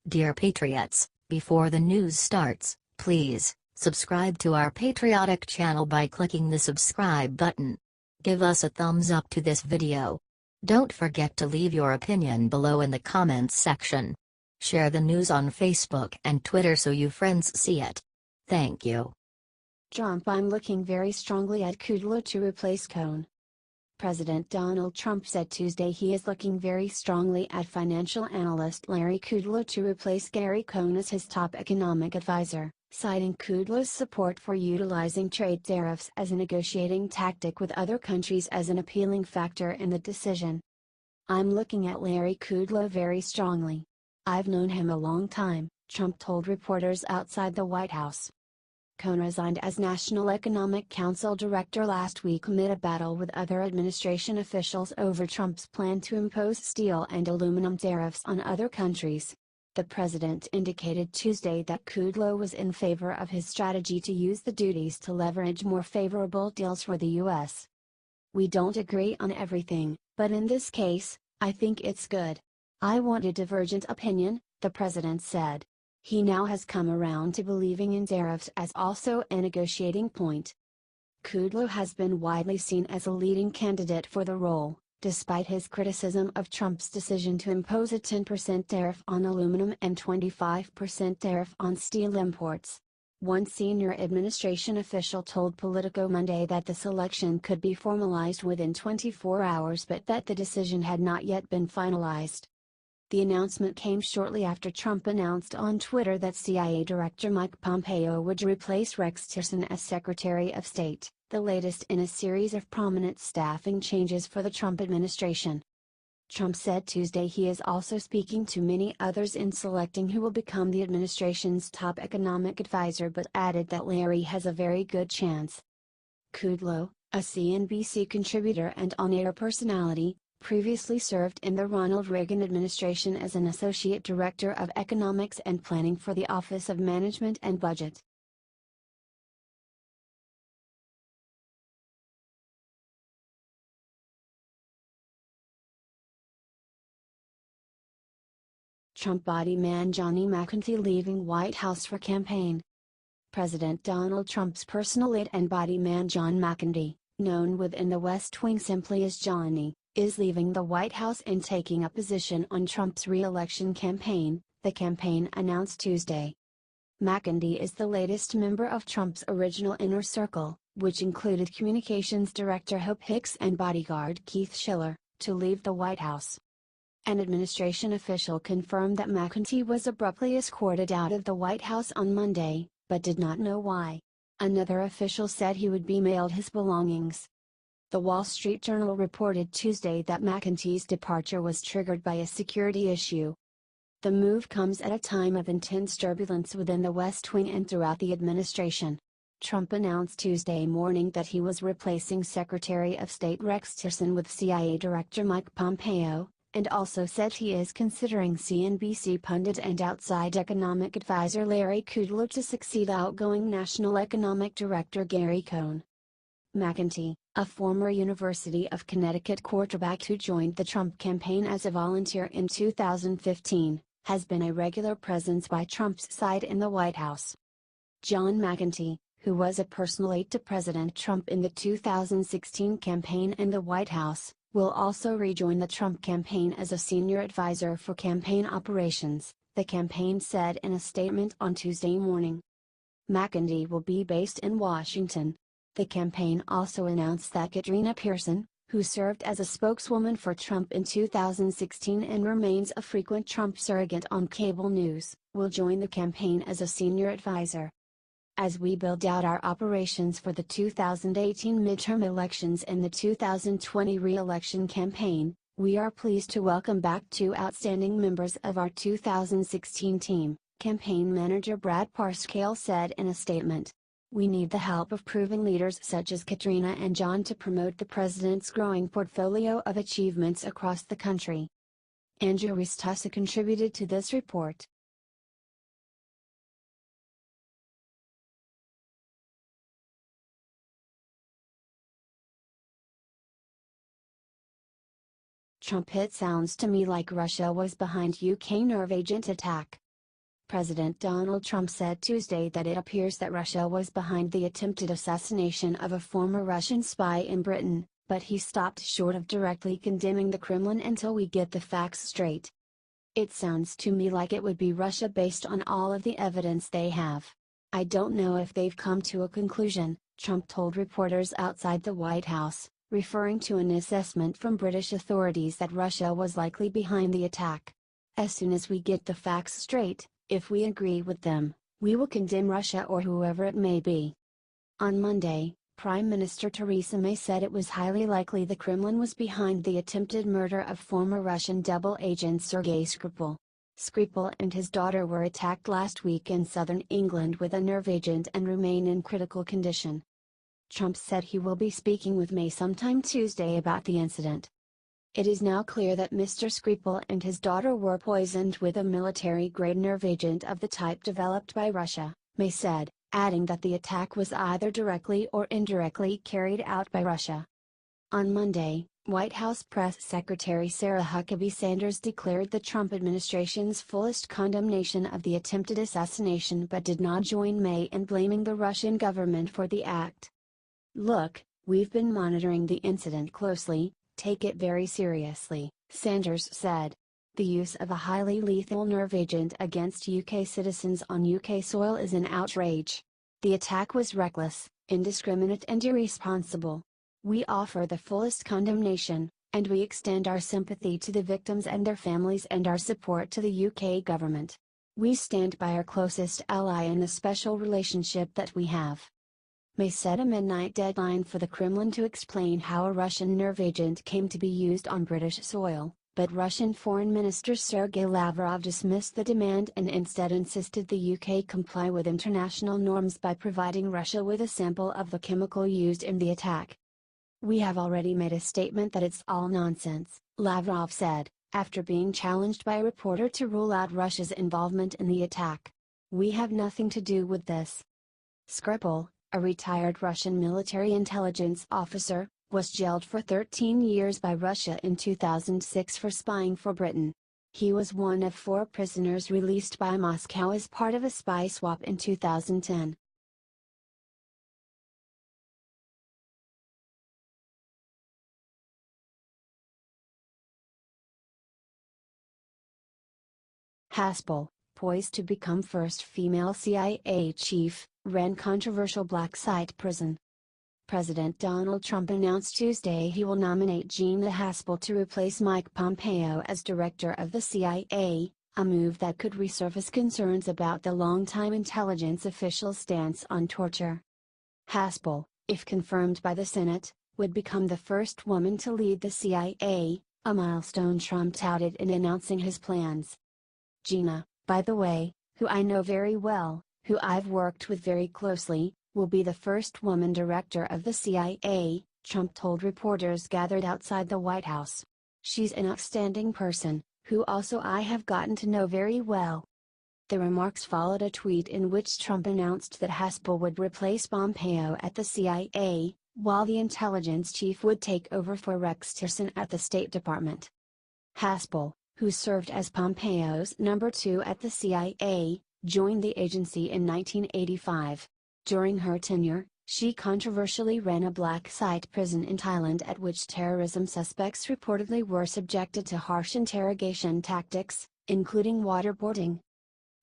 Dear Patriots, before the news starts, please subscribe to our patriotic channel by clicking the subscribe button. Give us a thumbs up to this video. Don't forget to leave your opinion below in the comments section. Share the news on Facebook and Twitter so you friends see it. Thank you. Trump: I'm looking very strongly at Kudlow to replace Cohn. President Donald Trump said Tuesday he is looking very strongly at financial analyst Larry Kudlow to replace Gary Cohn as his top economic advisor, citing Kudlow's support for utilizing trade tariffs as a negotiating tactic with other countries as an appealing factor in the decision. "I'm looking at Larry Kudlow very strongly. I've known him a long time," Trump told reporters outside the White House. Cohn resigned as National Economic Council director last week amid a battle with other administration officials over Trump's plan to impose steel and aluminum tariffs on other countries. The president indicated Tuesday that Kudlow was in favor of his strategy to use the duties to leverage more favorable deals for the U.S. "We don't agree on everything, but in this case, I think it's good. I want a divergent opinion," the president said. He now has come around to believing in tariffs as also a negotiating point. Kudlow has been widely seen as a leading candidate for the role, despite his criticism of Trump's decision to impose a 10% tariff on aluminum and 25% tariff on steel imports. One senior administration official told Politico Monday that the selection could be formalized within 24 hours but that the decision had not yet been finalized. The announcement came shortly after Trump announced on Twitter that CIA Director Mike Pompeo would replace Rex Tillerson as Secretary of State, the latest in a series of prominent staffing changes for the Trump administration. Trump said Tuesday he is also speaking to many others in selecting who will become the administration's top economic advisor but added that Larry has a very good chance. Kudlow, a CNBC contributor and on-air personality, previously served in the Ronald Reagan administration as an associate director of economics and planning for the Office of Management and Budget. Trump body man Johnny McKenzie leaving White House for campaign. President Donald Trump's personal aide and body man John McKenzie, known within the West Wing simply as Johnny, is leaving the White House and taking a position on Trump's re-election campaign, the campaign announced Tuesday. McKenzie is the latest member of Trump's original inner circle, which included communications director Hope Hicks and bodyguard Keith Schiller, to leave the White House. An administration official confirmed that McKenzie was abruptly escorted out of the White House on Monday, but did not know why. Another official said he would be mailed his belongings. The Wall Street Journal reported Tuesday that McKenzie's departure was triggered by a security issue. The move comes at a time of intense turbulence within the West Wing and throughout the administration. Trump announced Tuesday morning that he was replacing Secretary of State Rex Tillerson with CIA Director Mike Pompeo, and also said he is considering CNBC pundit and outside economic advisor Larry Kudlow to succeed outgoing National Economic Director Gary Cohn. McKenzie, a former University of Connecticut quarterback who joined the Trump campaign as a volunteer in 2015, has been a regular presence by Trump's side in the White House. John McKenzie, who was a personal aide to President Trump in the 2016 campaign in the White House, will also rejoin the Trump campaign as a senior advisor for campaign operations, the campaign said in a statement on Tuesday morning. McKenzie will be based in Washington. The campaign also announced that Katrina Pearson, who served as a spokeswoman for Trump in 2016 and remains a frequent Trump surrogate on cable news, will join the campaign as a senior advisor. As we build out our operations for the 2018 midterm elections and the 2020 re-election campaign, we are pleased to welcome back two outstanding members of our 2016 team, campaign manager Brad Parscale said in a statement. "We need the help of proven leaders such as Katrina and John to promote the president's growing portfolio of achievements across the country." Andrew Ristusa contributed to this report. Trump: "It sounds to me like Russia was behind UK nerve agent attack. President Donald Trump said Tuesday that it appears that Russia was behind the attempted assassination of a former Russian spy in Britain, but he stopped short of directly condemning the Kremlin until we get the facts straight. It sounds to me like it would be Russia based on all of the evidence they have. I don't know if they've come to a conclusion, Trump told reporters outside the White House, referring to an assessment from British authorities that Russia was likely behind the attack. As soon as we get the facts straight, if we agree with them, we will condemn Russia or whoever it may be. On Monday, Prime Minister Theresa May said it was highly likely the Kremlin was behind the attempted murder of former Russian double agent Sergei Skripal. Skripal and his daughter were attacked last week in southern England with a nerve agent and remain in critical condition. Trump said he will be speaking with May sometime Tuesday about the incident. It is now clear that Mr. Skripal and his daughter were poisoned with a military-grade nerve agent of the type developed by Russia, May said, adding that the attack was either directly or indirectly carried out by Russia. On Monday, White House Press Secretary Sarah Huckabee Sanders declared the Trump administration's fullest condemnation of the attempted assassination but did not join May in blaming the Russian government for the act. "Look, we've been monitoring the incident closely, take it very seriously," Sanders said. The use of a highly lethal nerve agent against UK citizens on UK soil is an outrage. The attack was reckless, indiscriminate and irresponsible. We offer the fullest condemnation, and we extend our sympathy to the victims and their families and our support to the UK government. We stand by our closest ally in the special relationship that we have. May set a midnight deadline for the Kremlin to explain how a Russian nerve agent came to be used on British soil, but Russian Foreign Minister Sergei Lavrov dismissed the demand and instead insisted the UK comply with international norms by providing Russia with a sample of the chemical used in the attack. "We have already made a statement that it's all nonsense," Lavrov said, after being challenged by a reporter to rule out Russia's involvement in the attack. "We have nothing to do with this." Skripal, a retired Russian military intelligence officer, was jailed for 13 years by Russia in 2006 for spying for Britain. He was one of 4 prisoners released by Moscow as part of a spy swap in 2010. Haspel, poised to become first female CIA chief, ran controversial black site prison. President Donald Trump announced Tuesday he will nominate Gina Haspel to replace Mike Pompeo as director of the CIA, a move that could resurface concerns about the longtime intelligence official's stance on torture. Haspel, if confirmed by the Senate, would become the first woman to lead the CIA, a milestone Trump touted in announcing his plans. Gina, by the way, who I know very well, who I've worked with very closely, will be the first woman director of the CIA, Trump told reporters gathered outside the White House. "She's an outstanding person, who also I have gotten to know very well." The remarks followed a tweet in which Trump announced that Haspel would replace Pompeo at the CIA, while the intelligence chief would take over for Rex Tillerson at the State Department. Haspel, who served as Pompeo's number 2 at the CIA, joined the agency in 1985. During her tenure, she controversially ran a black site prison in Thailand at which terrorism suspects reportedly were subjected to harsh interrogation tactics, including waterboarding.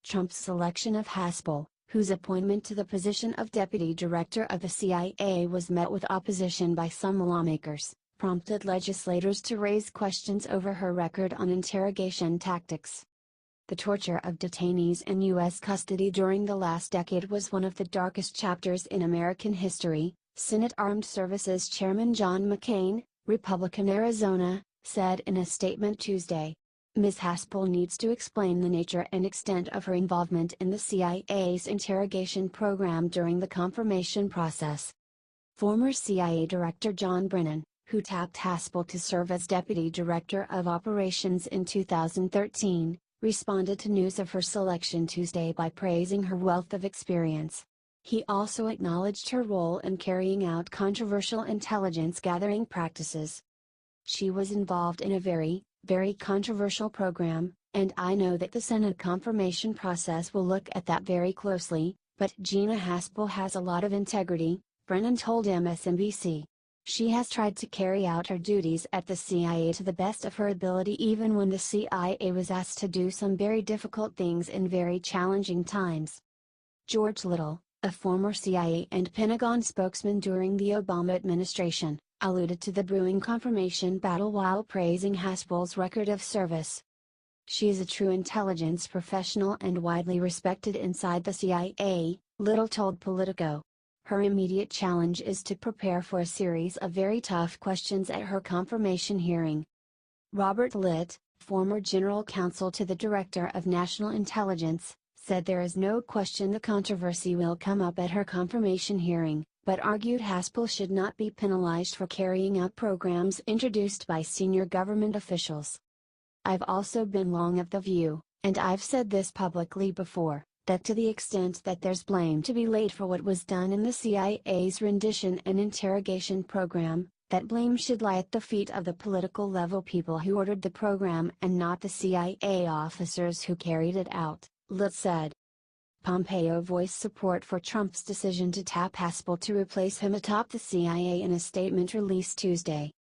Trump's selection of Haspel, whose appointment to the position of deputy director of the CIA was met with opposition by some lawmakers, prompted legislators to raise questions over her record on interrogation tactics. The torture of detainees in U.S. custody during the last decade was one of the darkest chapters in American history, Senate Armed Services Chairman John McCain, Republican Arizona, said in a statement Tuesday. Ms. Haspel needs to explain the nature and extent of her involvement in the CIA's interrogation program during the confirmation process. Former CIA Director John Brennan, who tapped Haspel to serve as Deputy Director of Operations in 2013, responded to news of her selection Tuesday by praising her wealth of experience. He also acknowledged her role in carrying out controversial intelligence gathering practices. "She was involved in a very, very controversial program, and I know that the Senate confirmation process will look at that very closely, but Gina Haspel has a lot of integrity, Brennan told MSNBC. She has tried to carry out her duties at the CIA to the best of her ability even when the CIA was asked to do some very difficult things in very challenging times. George Little, a former CIA and Pentagon spokesman during the Obama administration, alluded to the brewing confirmation battle while praising Haspel's record of service. She is a true intelligence professional and widely respected inside the CIA, Little told Politico. Her immediate challenge is to prepare for a series of very tough questions at her confirmation hearing. Robert Litt, former general counsel to the Director of National Intelligence, said there is no question the controversy will come up at her confirmation hearing, but argued Haspel should not be penalized for carrying out programs introduced by senior government officials. I've also been long of the view, and I've said this publicly before, that to the extent that there's blame to be laid for what was done in the CIA's rendition and interrogation program, that blame should lie at the feet of the political level people who ordered the program and not the CIA officers who carried it out, Litt said. Pompeo voiced support for Trump's decision to tap Haspel to replace him atop the CIA in a statement released Tuesday.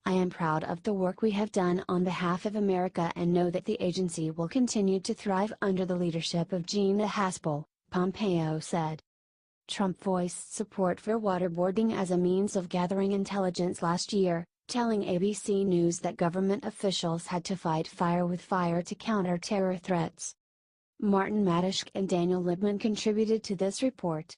I am proud of the work we have done on behalf of America and know that the agency will continue to thrive under the leadership of Gina Haspel, Pompeo said. Trump voiced support for waterboarding as a means of gathering intelligence last year, telling ABC News that government officials had to fight fire with fire to counter terror threats. Martin Matuszak and Daniel Liebman contributed to this report.